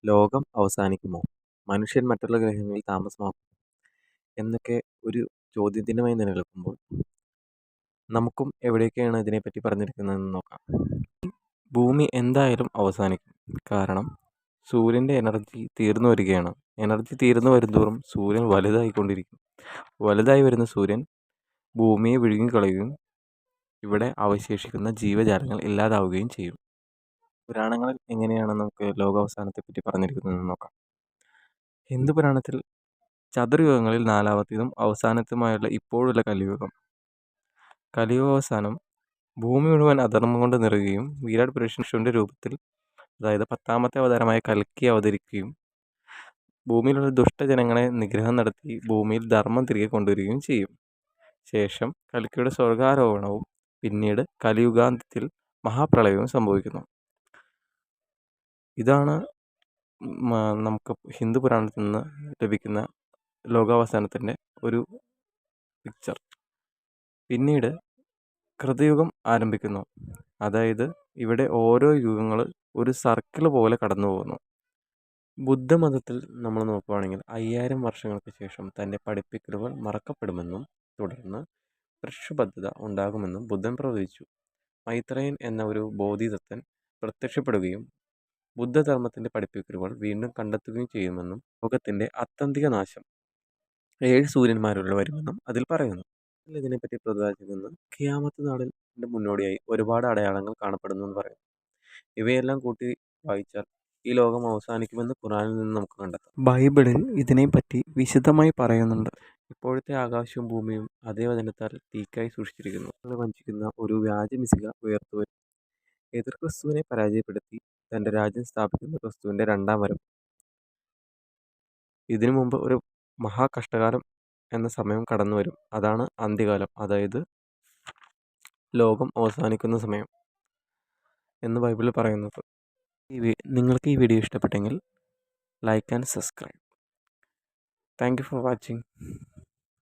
ലോകം അവസാനിക്കുമോ? മനുഷ്യൻ മറ്റുള്ള ഗ്രഹങ്ങളിൽ താമസമാക്കും എന്നൊക്കെ ഒരു ചോദ്യചിഹ്നമായി നിലനിൽക്കുമ്പോൾ നമുക്കും എവിടെയൊക്കെയാണ് ഇതിനെപ്പറ്റി പറഞ്ഞിരിക്കുന്നതെന്ന് നോക്കാം. ഭൂമി എന്തായാലും അവസാനിക്കും. കാരണം സൂര്യൻ്റെ എനർജി തീർന്നു വരികയാണ്. എനർജി തീർന്നു വരുന്തോറും സൂര്യൻ വലുതായിക്കൊണ്ടിരിക്കും. വലുതായി വരുന്ന സൂര്യൻ ഭൂമിയെ വിഴുങ്ങിക്കളയുകയും ഇവിടെ അവശേഷിക്കുന്ന ജീവജാലങ്ങൾ ഇല്ലാതാവുകയും ചെയ്യും. പുരാണങ്ങളിൽ എങ്ങനെയാണ് നമുക്ക് ലോകാവസാനത്തെപ്പറ്റി പറഞ്ഞിരിക്കുന്നതെന്ന് നോക്കാം. ഹിന്ദു പുരാണത്തിൽ ചതുർയുഗങ്ങളിൽ നാലാമത്തേതും അവസാനത്തുമായുള്ള ഇപ്പോഴുള്ള കലിയുഗം. കലിയുഗാവസാനം ഭൂമി മുഴുവൻ അധർമ്മം കൊണ്ട് നിറയുകയും വിരാട് പുരുഷന്റെ രൂപത്തിൽ, അതായത് 10ാമത്തെ അവതാരമായ കൽക്കി അവതരിക്കുകയും ഭൂമിയിലുള്ള ദുഷ്ടജനങ്ങളെ നിഗ്രഹം നടത്തി ഭൂമിയിൽ ധർമ്മം തിരികെ കൊണ്ടുവരികയും ചെയ്യും. ശേഷം കൽക്കിയുടെ സ്വർഗാരോഹണവും പിന്നീട് കലിയുഗാന്ത്യത്തിൽ മഹാപ്രളയവും സംഭവിക്കുന്നു. ഇതാണ് നമുക്ക് ഹിന്ദു പുരാണത്തിൽ നിന്ന് ലഭിക്കുന്ന ലോകാവസാനത്തിൻ്റെ ഒരു പിക്ചർ. പിന്നീട് കൃതയുഗം ആരംഭിക്കുന്നു. അതായത് ഇവിടെ ഓരോ യുഗങ്ങൾ ഒരു സർക്കിൾ പോലെ കടന്നു പോകുന്നു. ബുദ്ധമതത്തിൽ നമ്മൾ നോക്കുകയാണെങ്കിൽ 5000 വർഷങ്ങൾക്ക് ശേഷം തൻ്റെ പഠിപ്പിക്കലുകൾ മറക്കപ്പെടുമെന്നും തുടർന്ന് പ്രക്ഷുബ്ധത ഉണ്ടാകുമെന്നും ബുദ്ധൻ പ്രവചിച്ചു. മൈത്രേയൻ എന്ന ഒരു ബോധിസത്വൻ പ്രത്യക്ഷപ്പെടുകയും ബുദ്ധധർമ്മത്തിൻ്റെ പഠിപ്പിക്കലുകൾ വീണ്ടും കണ്ടെത്തുകയും ചെയ്യുമെന്നും ലോകത്തിൻ്റെ ആത്യന്തിക നാശം 7 സൂര്യന്മാരിലൂടെ വരുമെന്നും അതിൽ പറയുന്നു. ഇതിനെപ്പറ്റി പ്രതിപാദിക്കുന്നത് ഖിയാമത്ത് നാളിൻ്റെ മുന്നോടിയായി ഒരുപാട് അടയാളങ്ങൾ കാണപ്പെടുന്നു എന്ന് പറയുന്നു. ഇവയെല്ലാം കൂട്ടി വായിച്ചാൽ ഈ ലോകം അവസാനിക്കുമെന്ന് ഖുറാനിൽ നിന്ന് നമുക്ക് കണ്ടെത്താം. ബൈബിളിൽ ഇതിനെപ്പറ്റി വിശദമായി പറയുന്നുണ്ട്. ഇപ്പോഴത്തെ ആകാശവും ഭൂമിയും അതേ വചനത്താൽ തീക്കായി സൂക്ഷിച്ചിരിക്കുന്നു. വഞ്ചിക്കുന്ന ഒരു വ്യാജ മിശിഹ ഉയർത്തുവരും. എതിർ ക്രിസ്തുവിനെ പരാജയപ്പെടുത്തി തൻ്റെ രാജ്യം സ്ഥാപിക്കുന്ന ക്രിസ്തുവിൻ്റെ 2ാം വരവ്. ഇതിനു മുമ്പ് ഒരു മഹാകഷ്ടകാലം എന്ന സമയം കടന്നു വരും. അതാണ് അന്ത്യകാലം, അതായത് ലോകം അവസാനിക്കുന്ന സമയം എന്ന് ബൈബിളിൽ പറയുന്നത്. നിങ്ങൾക്ക് ഈ വീഡിയോ ഇഷ്ടപ്പെട്ടെങ്കിൽ like and subscribe. Thank you for watching.